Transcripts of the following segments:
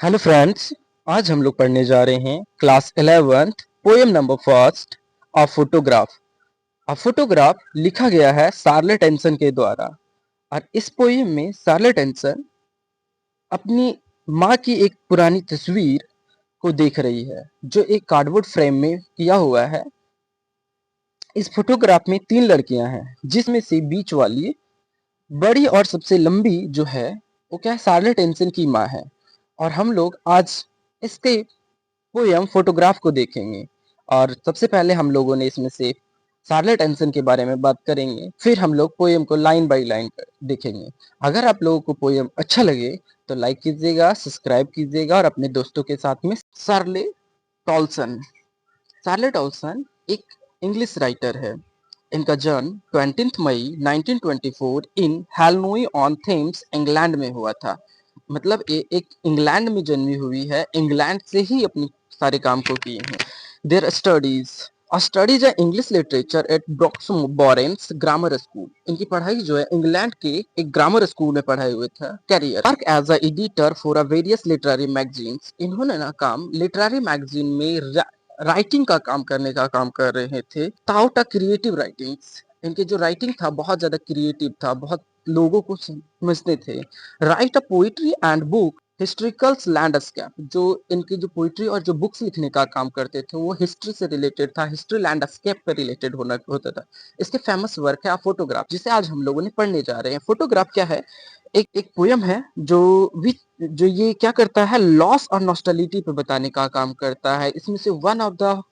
Hello friends. आज हम लोग पढ़ने जा रहे हैं class 11th poem number first a photograph. A photograph लिखा गया है शार्लेट एंसन के द्वारा। और इस पोएम में शार्लेट एंसन अपनी माँ की एक पुरानी तस्वीर को देख रही है जो एक कार्डबोर्ड फ्रेम में किया हुआ है। इस फोटोग्राफ में 3 लड़कियां हैं जिसमें से बीच वाली बड़ी और सबसे लंबी जो है वो क्या है, शार्लेट एंसन की माँ है। और हम लोग आज इसके पोयम फोटोग्राफ को देखेंगे। और सबसे पहले हम लोगों ने इसमें से शार्लेट एंसन के बारे में बात करेंगे, फिर हम लोग पोयम को लाइन बाय लाइन देखेंगे। अगर आप लोगों को पोयम अच्छा लगे तो लाइक कीजिएगा, सब्सक्राइब कीजिएगा और अपने दोस्तों के साथ में। शार्लेट टॉल्सन एक इंग्लिश राइटर है। इनका जन्म 20 मई 1924 इन हेलनोई ऑन थेम्स इंग्लैंड में हुआ था। मतलब ये एक इंग्लैंड में जन्मी हुई है, इंग्लैंड से ही अपने सारे काम को किए हैं। Their studies English literature at Brox Borens grammar school. इनकी पढ़ाई जो है इंग्लैंड के एक ग्रामर स्कूल में पढ़ाई हुए था। Career work as a editor for a various literary magazines. इन्होंने ना काम लिटरेरी मैगजीन में राइटिंग का काम करने का काम कर रहे थे। Taut a creative writings. इनके जो राइटिंग था बहुत ज्यादा क्रिएटिव था, बहुत लोगों को समझते थे। Right a poetry and book historical landscape. जो इनकी जो पोइट्री और जो बुक्स लिखने का काम करते थे वो हिस्ट्री से रिलेटेड था, हिस्ट्री लैंडस्केप पर रिलेटेड होता था। इसके फेमस वर्क है फोटोग्राफ, जिसे आज हम लोगों ने पढ़ने जा रहे हैं। फोटोग्राफ क्या है? एक पोयम है जो ये क्या करता है, लॉस और नॉस्टैल्जिया पे बताने का काम करता है। इसमें से वन ऑफ द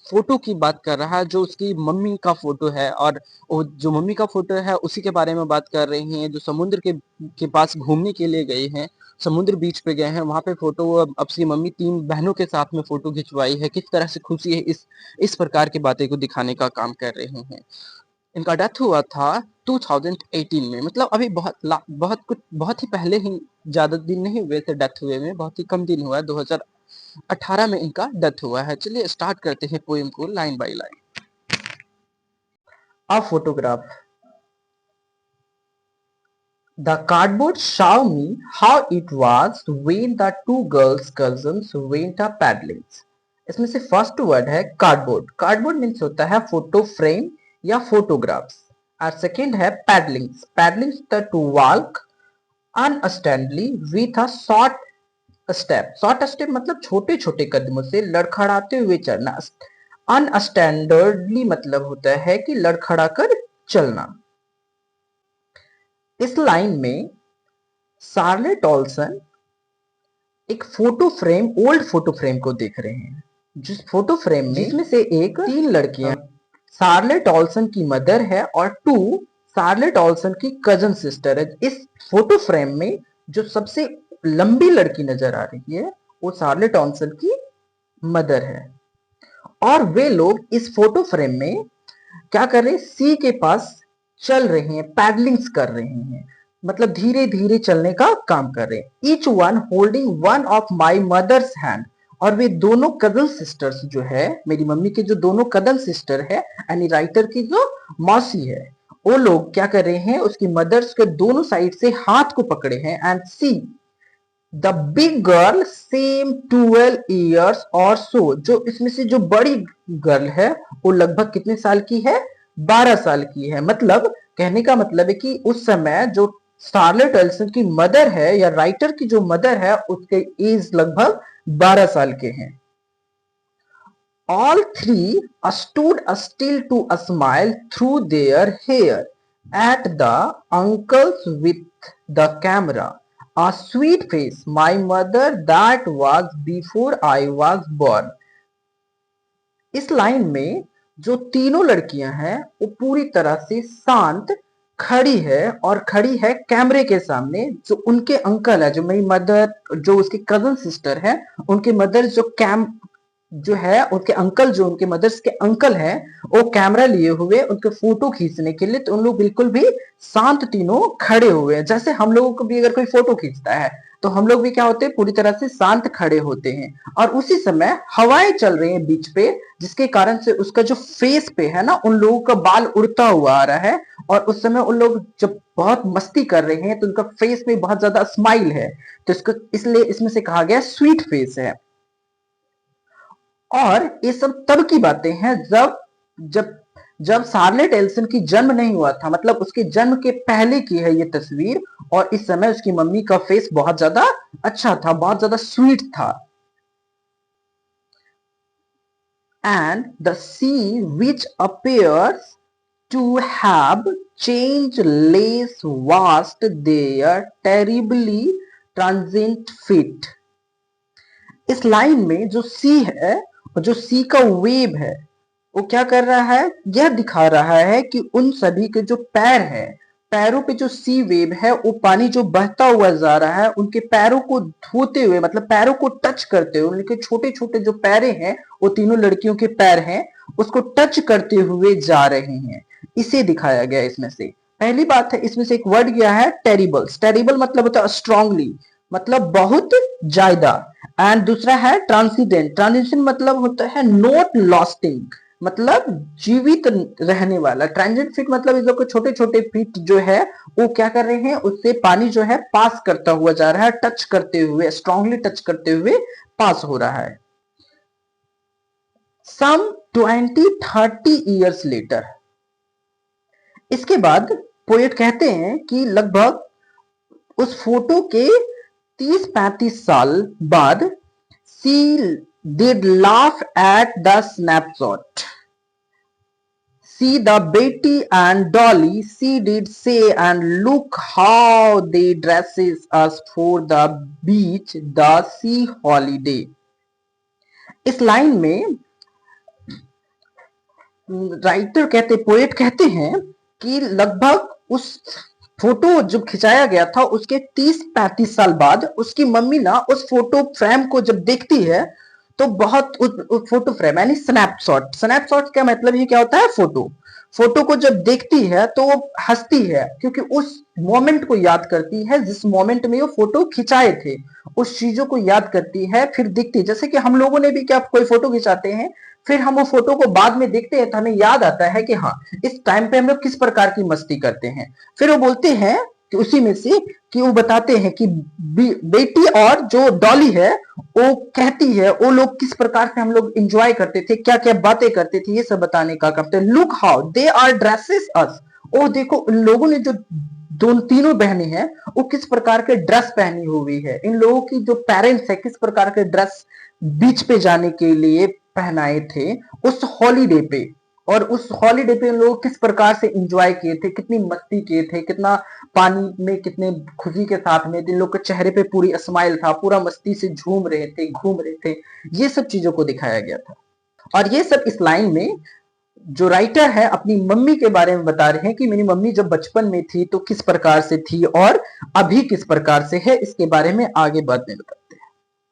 फोटो की बात कर रहा है जो उसकी मम्मी का फोटो है, और वो जो मम्मी का फोटो है उसी के बारे में बात कर रहे हैं। जो समुद्र के पास घूमने के लिए गए हैं, समुद्र बीच पे गए हैं, वहां पे फोटो अपनी मम्मी 3 बहनों के साथ में फोटो खिंचवाई है, किस तरह से खुशी है, इस प्रकार की बातें को दिखाने का काम कर रहे हैं। इनका डेथ हुआ था 2018 में। मतलब अभी बहुत ही पहले ही, ज्यादा दिन नहीं हुए थे डेथ हुए में, बहुत ही कम दिन हुआ है। 2018 में इनका डेथ हुआ है। चलिए स्टार्ट करते हैं पोएम को line by line. A photograph. The cardboard showed me how it was when the two girls cousins went a paddling. इसमें से फर्स्ट वर्ड है कार्डबोर्ड। कार्डबोर्ड मीन्स होता है फोटो फ्रेम या फोटोग्राफ्स। और सेकेंड है paddlings. Paddlings the to walk unsteadily with a short step. Short step मतलब छोटे छोटे कदमों से लड़खड़ाते हुए चलना। अनस्टैंडर्डली मतलब होता है कि लड़खड़ा कर चलना। इस लाइन में शार्लेट टॉल्सन एक ओल्ड फोटो फ्रेम को देख रहे हैं, जिस फोटो फ्रेम में जिसमें से एक 3 लड़कियां शार्लेट टॉल्सन की मदर है और 2 शार्लेट टॉल्सन की कजन सिस्टर है। इस फोटो फ्रेम में जो सबसे लंबी लड़की नजर आ रही है वो शार्लेट टॉल्सन की मदर है। और वे लोग इस फोटो फ्रेम में क्या कर रहे हैं, सी के पास चल रहे हैं, पैडलिंग्स कर रहे हैं, मतलब धीरे धीरे चलने का काम कर रहे हैं। Each one holding one of my mother's hand. और वे दोनों कजन सिस्टर्स जो है, मेरी मम्मी के जो दोनों कजन सिस्टर है, यानी राइटर की जो मौसी है, वो लोग क्या कर रहे हैं, उसकी मदर्स के दोनों साइड से हाथ को पकड़े हैं। And see the big girl same 12 years और सो। जो इसमें से जो बड़ी गर्ल है वो लगभग कितने साल की है, 12 साल की है। मतलब कहने का मतलब है कि उस समय जो स्कारलेट एल्सन की मदर है या राइटर की जो मदर है उसके एज लगभग 12 साल के हैं। All three stood still to smile through their hair at the uncles with the camera. A sweet face, my mother that was before I was born. इस लाइन में जो तीनों लड़कियां हैं वो पूरी तरह से शांत खड़ी है, और खड़ी है कैमरे के सामने। जो उनके अंकल है, जो मेरी मदर, जो उसकी कजन सिस्टर है, उनके मदर जो है उनके अंकल, जो उनके मदर्स के अंकल हैं, वो कैमरा लिए हुए उनके फोटो खींचने के लिए। तो उन लोग बिल्कुल भी शांत तीनों खड़े हुए हैं। जैसे हम लोगों को भी अगर कोई फोटो खींचता है तो हम लोग भी क्या होते हैं, पूरी तरह से शांत खड़े होते हैं। और उसी समय हवाएं चल रही हैं बीच पे, जिसके कारण से उसका जो फेस पे है ना, उन लोगों का बाल उड़ता हुआ आ रहा है, और उस समय उन लोग जब बहुत मस्ती कर रहे हैं तो उनका फेस में बहुत ज्यादा स्माइल है, तो इसको इसलिए इसमें से कहा गया स्वीट फेस है। और ये सब तब की बातें हैं जब जब शार्लेट एल्सन की जन्म नहीं हुआ था, मतलब उसके जन्म के पहले की है ये तस्वीर। और इस समय उसकी मम्मी का फेस बहुत ज्यादा अच्छा था, बहुत ज्यादा स्वीट था। And the sea which appears to have changed less vast their terribly transient feet। इस लाइन में जो सी है और जो सी का वेव है वो क्या कर रहा है, यह दिखा रहा है कि उन सभी के जो पैर हैं, पैरों पे जो सी वेव है वो पानी जो बहता हुआ जा रहा है उनके पैरों को धोते हुए, मतलब पैरों को टच करते हुए, उनके छोटे छोटे जो पैरे हैं वो तीनों लड़कियों के पैर हैं उसको टच करते हुए जा रहे हैं, इसे दिखाया गया इसमें से। पहली बात है इसमें से एक वर्ड गया है टेरिबल्स। टेरिबल मतलब होता है स्ट्रांगली, मतलब बहुत ज्यादा। एंड दूसरा है ट्रांसीडेंट। ट्रांजिशन मतलब होता है नॉट लॉस्टिंग, मतलब जीवित रहने वाला। ट्रांजिट फीट मतलब इस लोग के छोटे छोटे फीट जो है वो क्या कर रहे हैं, उससे पानी जो है पास करता हुआ जा रहा है, टच करते हुए, स्ट्रांगली टच करते हुए पास हो रहा है। सम 20-30 ईयर्स लेटर, इसके बाद पोएट कहते हैं कि लगभग उस फोटो के 30-35 साल बाद सी did laugh at the snapshot। See the Betty and Dolly, she did say, and look how they dresses us for the beach, the sea holiday। इस लाइन में राइटर कहते, पोएट कहते हैं कि लगभग उस फोटो जो खिंचाया गया था उसके 30-35 साल बाद उसकी मम्मी ना उस फोटो फ्रेम को जब देखती है तो बहुत उस फोटो फ्रेम यानी स्नैपशॉट, स्नैपशॉट का मतलब ही क्या होता है, फोटो। फोटो को जब देखती है तो वो हंसती है क्योंकि उस मोमेंट को याद करती है जिस मोमेंट में वो फोटो खिंचाए थे, उस चीजों को याद करती है, फिर दिखती है। जैसे कि हम लोगों ने भी क्या कोई फोटो खिंचाते हैं, फिर हम वो फोटो को बाद में देखते हैं तो हमें याद आता है कि हाँ इस टाइम पे हम लोग किस प्रकार की मस्ती करते हैं। फिर वो बोलते हैं कि उसी में से कि वो बताते हैं कि बेटी और जो डॉली है वो कहती है वो लोग किस प्रकार से हम लोग एंजॉय करते थे, क्या क्या बातें करते थे, ये सब बताने का करते हैं। Look how they are dresses as, ओ देखो इन लोगों ने जो दोनों तीनों बहनें हैं वो किस प्रकार के ड्रेस पहनी हुई है, इन लोगों की जो पेरेंट्स है किस प्रकार के ड्रेस बीच पे जाने के लिए पहनाए थे उस हॉलीडे पे। और उस हॉलीडे पे उन लोग किस प्रकार से एंजॉय किए थे, कितनी मस्ती किए थे, कितना पानी में कितने खुशी के साथ में, इन लोग के चेहरे पे पूरी स्माइल था, पूरा मस्ती से झूम रहे थे, घूम रहे थे, ये सब चीजों को दिखाया गया था। और ये सब इस लाइन में जो राइटर है अपनी मम्मी के बारे में बता रहे हैं कि मेरी मम्मी जब बचपन में थी तो किस प्रकार से थी और अभी किस प्रकार से है, इसके बारे में आगे बाद में बताते हैं।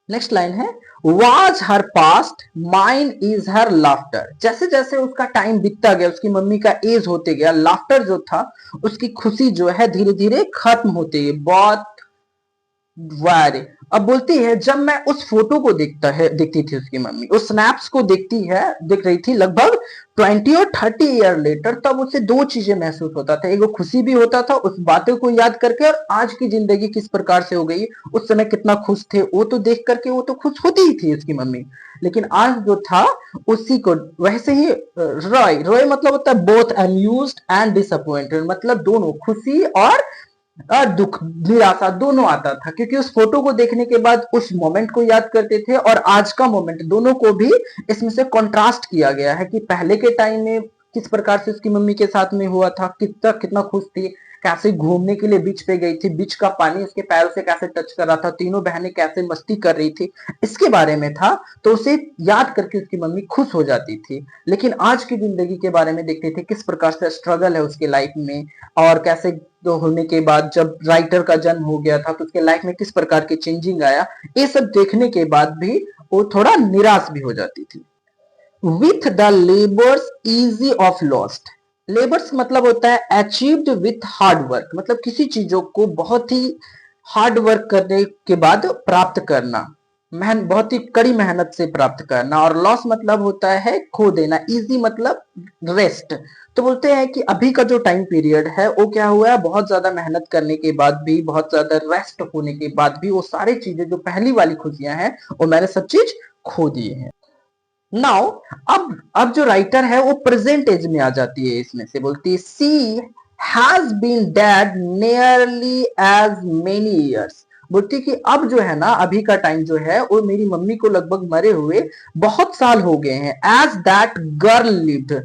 नेक्स्ट लाइन है was her past, mine is her laughter। जैसे जैसे उसका टाइम बीतता गया, उसकी मम्मी का एज होते गया, लाफ्टर जो था उसकी खुशी जो है धीरे धीरे खत्म होती है। बहुत वारे अब बोलती है जब मैं उस फोटो को देखती थी, उसकी मम्मी उस स्नैप्स को देख रही थी लगभग 20 और 30 ईयर लेटर, तब उसे दो चीजें महसूस होता था, एक वो खुशी भी होता था उस बातों को याद करके, और आज की जिंदगी किस प्रकार से हो गई, उस समय कितना खुश थे वो तो देख करके वो तो खुश होती ही थी उसकी मम्मी। लेकिन आज जो था उसी को वैसे ही रॉय, रॉय मतलब होता है बोथ अम्यूज्ड एंड डिसअपॉइंटेड, मतलब दोनों खुशी और दुख निराशा दोनों आता था, क्योंकि उस फोटो को देखने के बाद उस मोमेंट को याद करते थे और आज का मोमेंट दोनों को भी इसमें से कंट्रास्ट किया गया है कि पहले के टाइम में किस प्रकार से उसकी मम्मी के साथ में हुआ था, कितना कितना खुश थी, कैसे घूमने के लिए बीच पे गई थी, बीच का पानी उसके पैरों से कैसे टच कर रहा था, तीनों बहनें कैसे मस्ती कर रही थी, इसके बारे में था। तो उसे याद करके उसकी मम्मी खुश हो जाती थी। लेकिन आज की जिंदगी के बारे में देखते थे किस प्रकार से स्ट्रगल है उसके लाइफ में, और कैसे तो होने के बाद जब राइटर का जन्म हो गया था तो उसके लाइफ में किस प्रकार के चेंजिंग आया, ये सब देखने के बाद भी वो थोड़ा निराश भी हो जाती थी। With the labours easy of lost, labours मतलब होता है अचीव्ड विथ हार्ड वर्क, मतलब किसी चीजों को बहुत ही हार्ड वर्क करने के बाद प्राप्त करना, बहुत ही कड़ी मेहनत से प्राप्त करना। और लॉस मतलब होता है खो देना, इजी मतलब रेस्ट। तो बोलते हैं कि अभी का जो टाइम पीरियड है वो क्या हुआ है, बहुत ज्यादा मेहनत करने के बाद भी, बहुत ज्यादा रेस्ट होने के बाद भी वो सारी चीजें जो पहली वाली खुशियां हैं वो मैंने सब चीज खो दी है। नाउ अब जो राइटर है वो प्रेजेंट एज में आ जाती है, इसमें से बोलती है she has been dead nearly as many years. बोलती है कि अब जो है ना, अभी का टाइम जो है वो मेरी मम्मी को लगभग मरे हुए बहुत साल हो गए हैं। एज दैट गर्ल लिव्ड,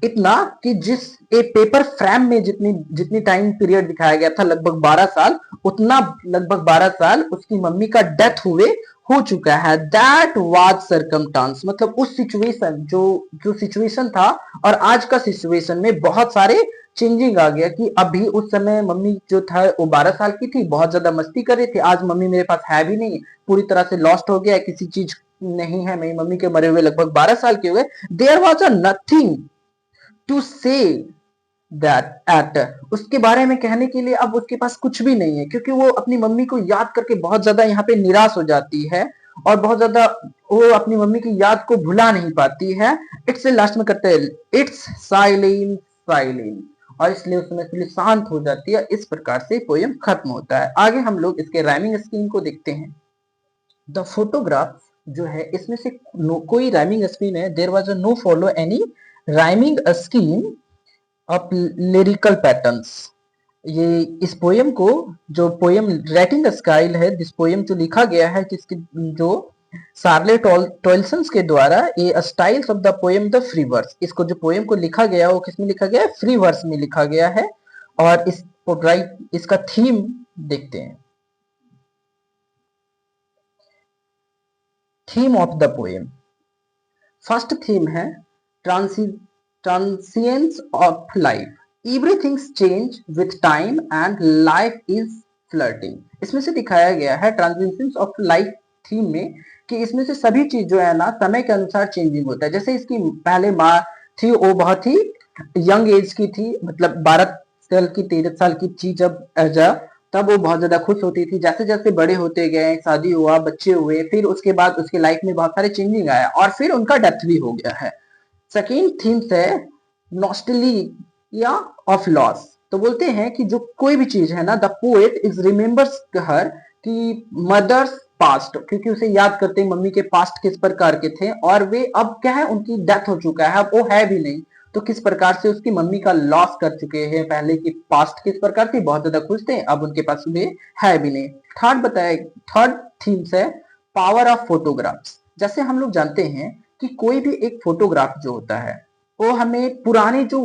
इतना कि जिस एक पेपर फ्रेम में जितनी जितनी टाइम पीरियड दिखाया गया था लगभग 12 साल, उतना लगभग 12 साल उसकी मम्मी का डेथ हुए हो चुका है। दैट वाज सर्कमस्टांस, मतलब उस सिचुएशन जो जो सिचुएशन था और आज का सिचुएशन में बहुत सारे चेंजिंग आ गया। कि अभी उस समय मम्मी जो था वो 12 साल की थी, बहुत ज्यादा मस्ती कर रही थी, आज मम्मी मेरे पास है भी नहीं, पूरी तरह से लॉस्ट हो गया, किसी चीज नहीं है, मेरी मम्मी के मरे हुए लगभग 12 साल के हुए। There was a nothing to say that at, उसके बारे में कहने के लिए अब उसके पास कुछ भी नहीं है, क्योंकि वो अपनी मम्मी को याद करके बहुत ज्यादा यहाँ पे निराश हो जाती है और बहुत ज्यादा वो अपनी मम्मी की याद को भुला नहीं पाती है। इट्स लास्ट में करते हैं इट्स साइलेंट साइलेंट, और इसलिए उसमें इसलिए शांत हो जाती है। इस प्रकार से पोयम खत्म होता है। आगे हम लोग इसके राइमिंग स्कीम को देखते हैं। द फोटोग्राफ जो है इसमें से कोई राइमिंग स्कीम है, there was no follow any rhyming scheme of lyrical patterns. ये इस पोयम को, जो पोयम राइटिंग स्टाइल है, दिस पोयम जो लिखा गया है, जिसकी जो शार्ले टॉयल्सन्स के द्वारा, ये styles of the poem the free verse, इसको जो पोयम को लिखा गया वो किसमें लिखा गया है, फ्री वर्स में लिखा गया है। और इसका थीम देखते हैं। Theme of the poem, first theme है transience of life, everything's change with time and life is flirting. इसमें से दिखाया गया है ट्रांसिएंस ऑफ लाइफ थीम में कि इसमें से सभी चीज जो है ना समय के अनुसार चेंजिंग होता है। जैसे इसकी पहले माँ थी वो बहुत ही यंग एज की थी, मतलब 12 साल की 13 साल की थी जब तब वो बहुत ज्यादा खुश होती थी। जैसे जैसे बड़े होते गए, शादी हुआ, बच्चे हुए, फिर उसके बाद उसके लाइफ में बहुत सारे चेंजिंग आया और फिर उनका डेथ भी हो गया है। सेकेंड थीम्स है नॉस्टैल्जिया ऑफ लॉस। तो बोलते हैं कि जो कोई भी चीज है ना, द पोएट इज रिमेम्बर्स हर कि मदर्स पास्ट, क्योंकि उसे याद करते हैं मम्मी के पास्ट किस प्रकार के थे और वे अब क्या है, उनकी डेथ हो चुका है, अब वो है भी नहीं, तो किस प्रकार से उसकी मम्मी का लॉस कर चुके हैं। पहले की पास्ट किस प्रकार थी, बहुत ज्यादा खुश थे, अब उनके पास वे है भी नहीं। थर्ड थीम्स है पावर ऑफ फोटोग्राफ्स। जैसे हम लोग जानते हैं कि कोई भी एक फोटोग्राफ जो होता है वो हमें पुराने जो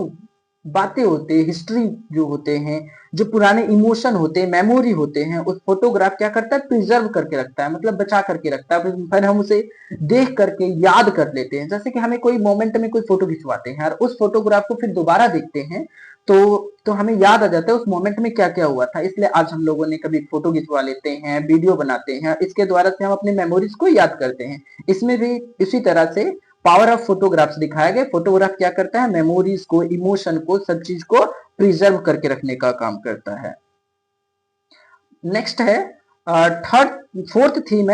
बातें होते हैं, हिस्ट्री जो होते हैं, जो पुराने इमोशन होते हैं, मेमोरी होते हैं, उस फोटोग्राफ क्या करता है, प्रिजर्व करके रखता है, मतलब बचा करके रखता है। फिर हम उसे देख करके याद कर लेते हैं। जैसे कि हमें कोई मोमेंट में कोई फोटो खिंचवाते हैं और उस फोटोग्राफ को फिर दोबारा देखते हैं तो हमें याद आ जाता है उस मोमेंट में क्या क्या हुआ था। इसलिए आज हम लोगों ने कभी फोटो खिंचवा लेते हैं, वीडियो बनाते हैं, इसके द्वारा से हम अपने मेमोरीज को याद करते हैं। इसमें भी इसी तरह से पावर ऑफ फोटोग्राफ्स दिखाया गया। फोटोग्राफ क्या करता है, मेमोरीज को, इमोशन को, सब चीज को प्रिजर्व करके रखने का काम करता है। नेक्स्ट है फोर्थ थीम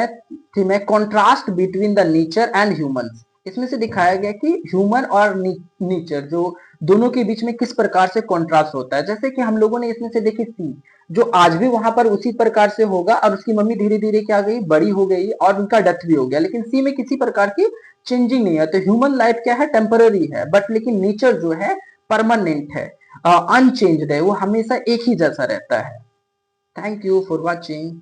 है contrast between the nature and humans. इसमें से दिखाया गया कि ह्यूमन और नेचर जो दोनों के बीच में किस प्रकार से कॉन्ट्रास्ट होता है। जैसे कि हम लोगों ने इसमें से देखी सी, जो आज भी वहां पर उसी प्रकार से होगा और उसकी मम्मी धीरे धीरे क्या गई, बड़ी हो गई और उनका डेथ भी हो गया, लेकिन सी में किसी प्रकार की चेंजिंग नहीं है। तो ह्यूमन लाइफ क्या है, टेम्पररी है, बट लेकिन नेचर जो है परमानेंट है, अनचेंज्ड है, वो हमेशा एक ही जैसा रहता है। Thank you for watching.